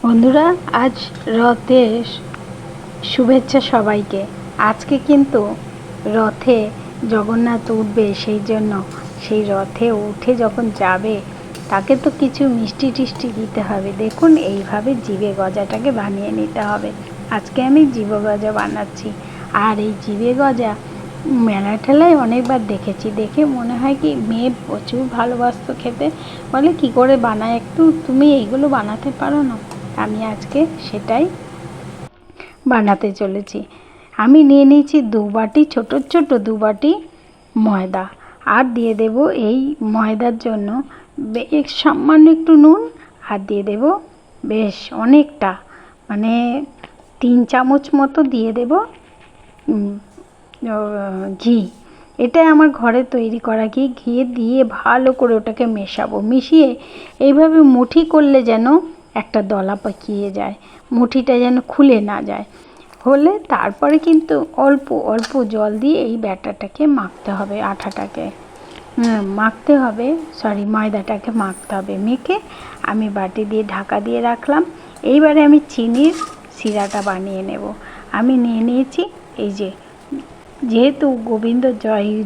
বন্ধুরা, আজ রথের শুভেচ্ছা সবাইকে। আজকে কিন্তু রথে জগন্নাথ উঠবে, সেই রথে উঠে যখন যাবে তাকে তো কিছু মিষ্টি টিষ্টি দিতে হবে। দেখুন, এইভাবে জিবে গজাটাকে বানিয়ে নিতে হবে। আজকে আমি জিবে গজা বানাচ্ছি। আর এই জিবে গজা মেলা ঠেলায় অনেকবার দেখেছি, দেখে মনে হয় কি মেয়ে প্রচুর ভালোবাসতো খেতে। বলে কি করে বানায়, একটু তুমি এইগুলো বানাতে পারো না? আমি আজকে সেটাই বানাতে চলেছি। আমি নিয়ে নিয়েছি 2 বাটি, ছোট ছোট 2 বাটি ময়দা। আর দিয়ে দেব এই ময়দার জন্য বেশ সামান্য একটু নুন। আর দিয়ে দেব বেশ অনেকটা, মানে 3 চামচ মতো দিয়ে দেব ঘি। এটা আমার ঘরে তৈরি করা ঘি। ঘি দিয়ে ভালো করে ওটাকে মেশাবো। মিশিয়ে এইভাবে মুঠি করলে যেন একটা দলা পাকিয়ে যায়, মুঠিটা যেন খুলে না যায়। হলে তারপরে কিন্তু অল্প অল্প জল দিয়ে এই ব্যাটারটাকে মাখতে হবে, আঠাটাকে মাখতে হবে, ময়দাটাকে মাখতে হবে। মেখে আমি বাটি দিয়ে ঢাকা দিয়ে রাখলাম। এইবারে আমি চিনির শিরাটা বানিয়ে নেব। আমি নিয়ে নিয়েছি এই যেহেতু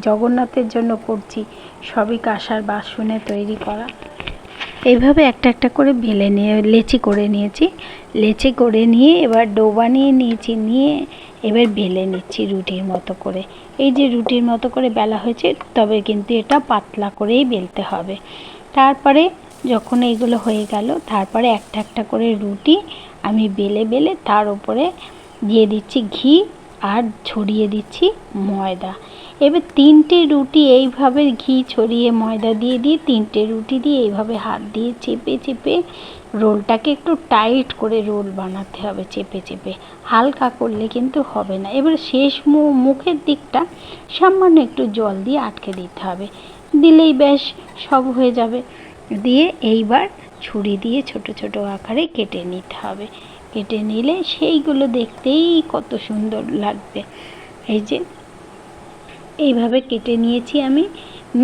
জগন্নাথের জন্য করছি, সবই কাঁসার বাসনে তৈরি করা। এইভাবে একটা একটা করে বেলে নিয়ে লেচি করে নিয়েছি। লেচি করে নিয়ে এবার ডো বানিয়ে নিয়েছি। নিয়ে এবার বেলে নিচ্ছি রুটির মতো করে। এই যে রুটির মতো করে বেলা হয়েছে, তবে কিন্তু এটা পাতলা করেই বেলতে হবে। তারপরে যখন এইগুলো হয়ে গেল, তারপরে একটা একটা করে রুটি আমি বেলে বেলে তার উপরে দিয়ে দিচ্ছি ঘি আর ছড়িয়ে দিচ্ছি ময়দা। এবার 3টে রুটি এইভাবে ঘি ছড়িয়ে ময়দা দিয়ে 3টে রুটি দিয়ে এইভাবে হাত দিয়ে চেপে চেপে রোলটাকে একটু টাইট করে রোল বানাতে হবে। চেপে চেপে হালকা করলে কিন্তু হবে না। এবার শেষ মুখের দিকটা সামান্য একটু জল দিয়ে আটকে দিতে হবে। দিলেই বেশ সব হয়ে যাবে। দিয়ে এইবার ছুরি দিয়ে ছোট ছোট আকারে কেটে নিতে হবে। কেটে নিলে সেইগুলো দেখতেই কত সুন্দর লাগবে। এই যে এইভাবে কেটে নিয়েছি আমি।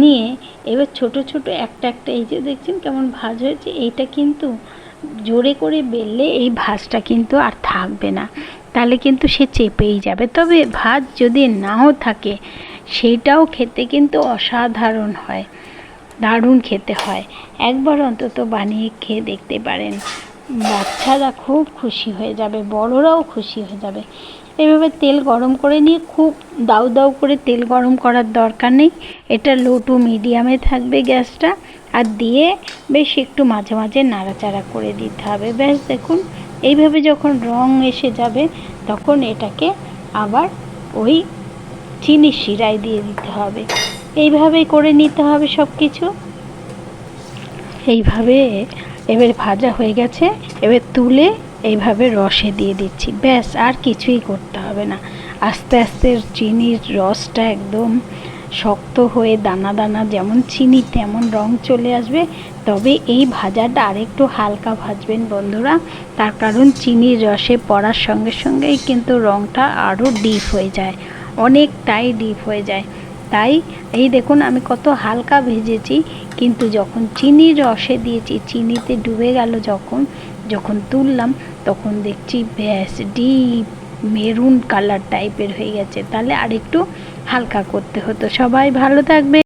নিয়ে এবার ছোট ছোট একটা একটা, এই যে দেখছেন কেমন ভাঁজ হয়েছে। এইটা কিন্তু জোরে করে বেললে এই ভাঁজটা কিন্তু আর থাকবে না, তাহলে কিন্তু সে চেপেই যাবে। তবে ভাঁজ যদি নাও থাকে, সেইটাও খেতে কিন্তু অসাধারণ হয়, দারুণ খেতে হয়। একবার অন্তত বানিয়ে খেয়ে দেখতে পারেন। বাচ্চারা খুব খুশি হয়ে যাবে, বড়রাও খুশি হয়ে যাবে। এভাবে তেল গরম করে নিয়ে, খুব দাউ দাউ করে তেল গরম করার দরকার নেই। এটা লো টু মিডিয়ামে থাকবে গ্যাসটা। আর দিয়ে বেশ একটু মাঝে মাঝে নাড়াচাড়া করে দিতে হবে। ব্যাস দেখুন, এইভাবে যখন রং এসে যাবে, তখন এটাকে আবার ওই চিনির শিরায় দিয়ে দিতে হবে। এইভাবেই করে নিতে হবে সব কিছু। এইভাবে এবার ভাজা হয়ে গেছে। এবার তুলে এইভাবে রসে দিয়ে দিচ্ছি। ব্যাস, আর কিছুই করতে হবে না। আস্তে আস্তে চিনির রসটা একদম শক্ত হয়ে দানা দানা, যেমন চিনি তেমন রং চলে আসবে। তবে এই ভাজাটা আরেকটু হালকা ভাজবেন বন্ধুরা, তার কারণ চিনির রসে পড়ার সঙ্গে সঙ্গেই কিন্তু রংটা আরও ডিপ হয়ে যায়, অনেকটাই ডিপ হয়ে যায়। তাই এই দেখুন আমি কত হালকা ভেজেছি, কিন্তু যখন চিনির রসে দিয়েছি, চিনিতে ডুবে গেল যখন তুললাম, তখন দেখছি ব্যাস ডিপ মেরুন কালার টাইপের হয়ে গেছে। তাহলে আরেকটু হালকা করতে হতো। সবাই ভালো থাকবে।